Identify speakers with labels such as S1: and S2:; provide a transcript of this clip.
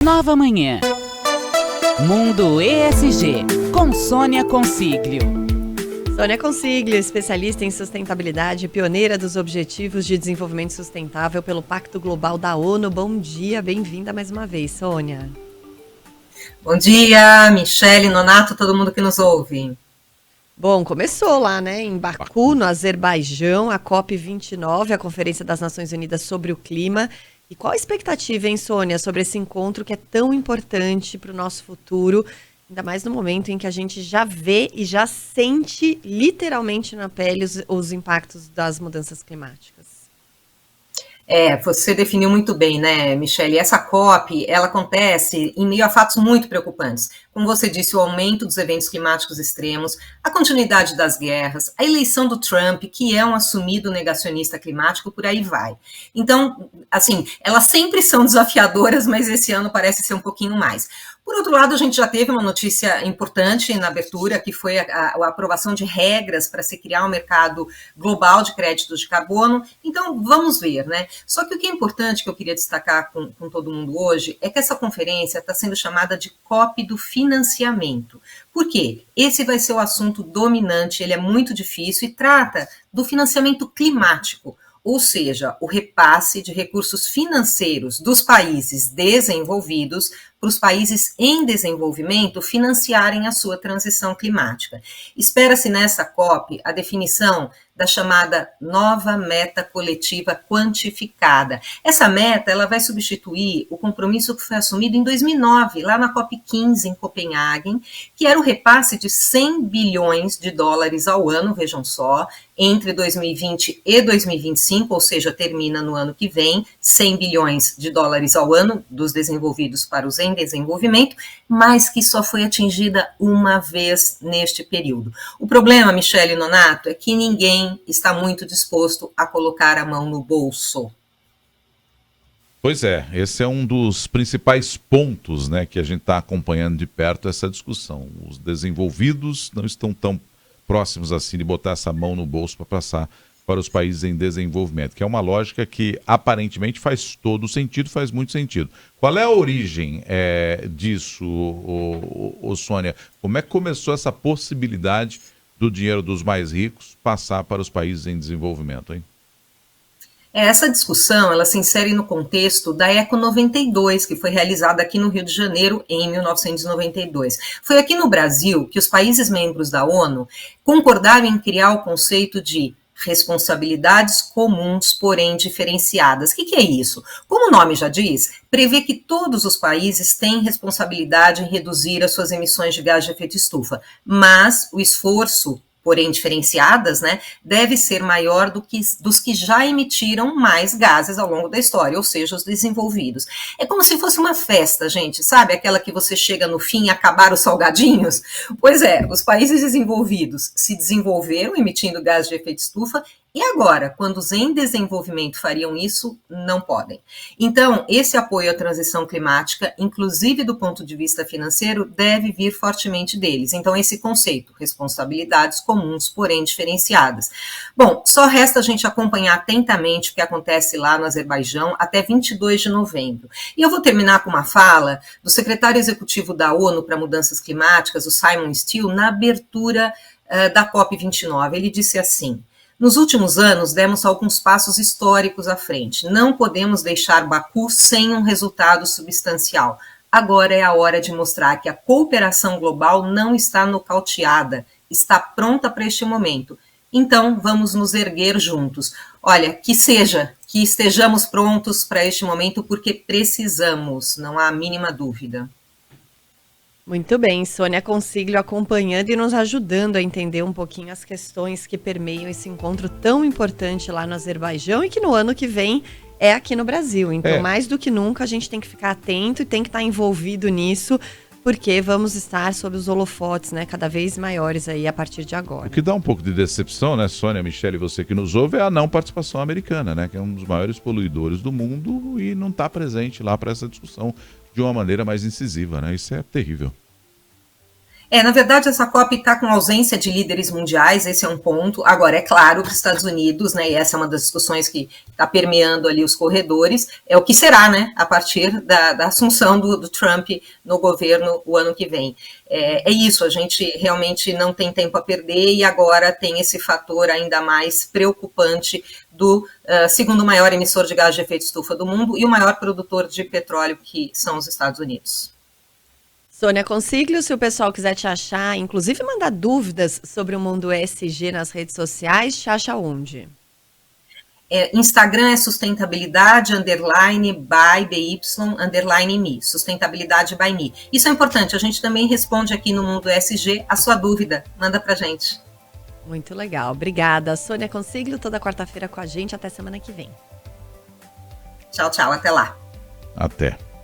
S1: Nova Manhã. Mundo ESG, com Sônia Consiglio.
S2: Sônia Consiglio, especialista em sustentabilidade, pioneira dos Objetivos de Desenvolvimento Sustentável pelo Pacto Global da ONU. Bom dia, bem-vinda mais uma vez, Sônia.
S3: Bom dia, Michele, Nonato, todo mundo que nos ouve.
S2: Bom, começou lá, né, em Baku, no Azerbaijão, a COP29, a Conferência das Nações Unidas sobre o Clima. E qual a expectativa, hein, Sônia, sobre esse encontro que é tão importante para o nosso futuro, ainda mais no momento em que a gente já vê e já sente literalmente na pele os impactos das mudanças climáticas?
S3: Você definiu muito bem, né, Michele? Essa COP, ela acontece em meio a fatos muito preocupantes. Como você disse, o aumento dos eventos climáticos extremos, a continuidade das guerras, a eleição do Trump, que é um assumido negacionista climático, por aí vai. Então, assim, elas sempre são desafiadoras, mas esse ano parece ser um pouquinho mais. Por outro lado, a gente já teve uma notícia importante na abertura, que foi a aprovação de regras para se criar um mercado global de créditos de carbono. Então, vamos ver, né? Só que o que é importante, que eu queria destacar com todo mundo hoje, é que essa conferência está sendo chamada de COP do financiamento. Por quê? Esse vai ser o assunto dominante, ele é muito difícil e trata do financiamento climático. Ou seja, o repasse de recursos financeiros dos países desenvolvidos para os países em desenvolvimento financiarem a sua transição climática. Espera-se nessa COP a definição da chamada nova meta coletiva quantificada. Essa meta ela vai substituir o compromisso que foi assumido em 2009, lá na COP15 em Copenhague, que era o repasse de 100 bilhões de dólares ao ano, vejam só, entre 2020 e 2025, ou seja, termina no ano que vem, 100 bilhões de dólares ao ano dos desenvolvidos para os em desenvolvimento, mas que só foi atingida uma vez neste período. O problema, Michele e Nonato, é que ninguém está muito disposto a colocar a mão no bolso.
S4: Pois é, esse é um dos principais pontos, né, que a gente está acompanhando de perto essa discussão. Os desenvolvidos não estão tão próximos assim de botar essa mão no bolso para passar para os países em desenvolvimento, que é uma lógica que aparentemente faz todo sentido, faz muito sentido. Qual é a origem disso, Sônia? Como é que começou essa possibilidade do dinheiro dos mais ricos passar para os países em desenvolvimento, hein?
S3: Essa discussão ela se insere no contexto da Eco 92, que foi realizada aqui no Rio de Janeiro em 1992. Foi aqui no Brasil que os países membros da ONU concordaram em criar o conceito de responsabilidades comuns, porém diferenciadas. O que é isso? Como o nome já diz, prevê que todos os países têm responsabilidade em reduzir as suas emissões de gás de efeito estufa, mas o esforço, porém diferenciadas, né, deve ser maior dos que já emitiram mais gases ao longo da história, ou seja, os desenvolvidos. É como se fosse uma festa, gente, sabe? Aquela que você chega no fim e acabar os salgadinhos? Pois é, os países desenvolvidos se desenvolveram emitindo gases de efeito estufa e agora, quando os em desenvolvimento fariam isso, não podem. Então, esse apoio à transição climática, inclusive do ponto de vista financeiro, deve vir fortemente deles. Então, esse conceito, responsabilidades comuns, porém diferenciadas. Bom, só resta a gente acompanhar atentamente o que acontece lá no Azerbaijão até 22 de novembro. E eu vou terminar com uma fala do secretário executivo da ONU para Mudanças Climáticas, o Simon Stiell, na abertura da COP29. Ele disse assim: nos últimos anos, demos alguns passos históricos à frente. Não podemos deixar Baku sem um resultado substancial. Agora é a hora de mostrar que a cooperação global não está nocauteada, está pronta para este momento. Então, vamos nos erguer juntos. Olha, que estejamos prontos para este momento, porque precisamos, não há a mínima dúvida.
S2: Muito bem, Sônia Consiglio acompanhando e nos ajudando a entender um pouquinho as questões que permeiam esse encontro tão importante lá no Azerbaijão e que no ano que vem é aqui no Brasil. Então, mais do que nunca, a gente tem que ficar atento e tem que estar envolvido nisso, porque vamos estar sob os holofotes, né, cada vez maiores aí a partir de agora.
S4: O que dá um pouco de decepção, né, Sônia, Michele, você que nos ouve, é a não participação americana, né, que é um dos maiores poluidores do mundo e não está presente lá para essa discussão de uma maneira mais incisiva, né? Isso é terrível.
S3: Na verdade, essa COP está com ausência de líderes mundiais, esse é um ponto. Agora, é claro que os Estados Unidos, né, e essa é uma das discussões que está permeando ali os corredores, é o que será, né, a partir da assunção do Trump no governo o ano que vem. É isso, a gente realmente não tem tempo a perder e agora tem esse fator ainda mais preocupante do segundo maior emissor de gás de efeito estufa do mundo e o maior produtor de petróleo, que são os Estados Unidos.
S2: Sônia Consiglio, se o pessoal quiser te achar, inclusive mandar dúvidas sobre o mundo ESG nas redes sociais, te acha onde?
S3: Instagram é sustentabilidade, _by, BY, _me, sustentabilidade by me. Isso é importante, a gente também responde aqui no Mundo ESG a sua dúvida, manda pra gente.
S2: Muito legal, obrigada. Sônia Consiglio, toda quarta-feira com a gente, até semana que vem.
S3: Tchau, tchau, até lá.
S4: Até.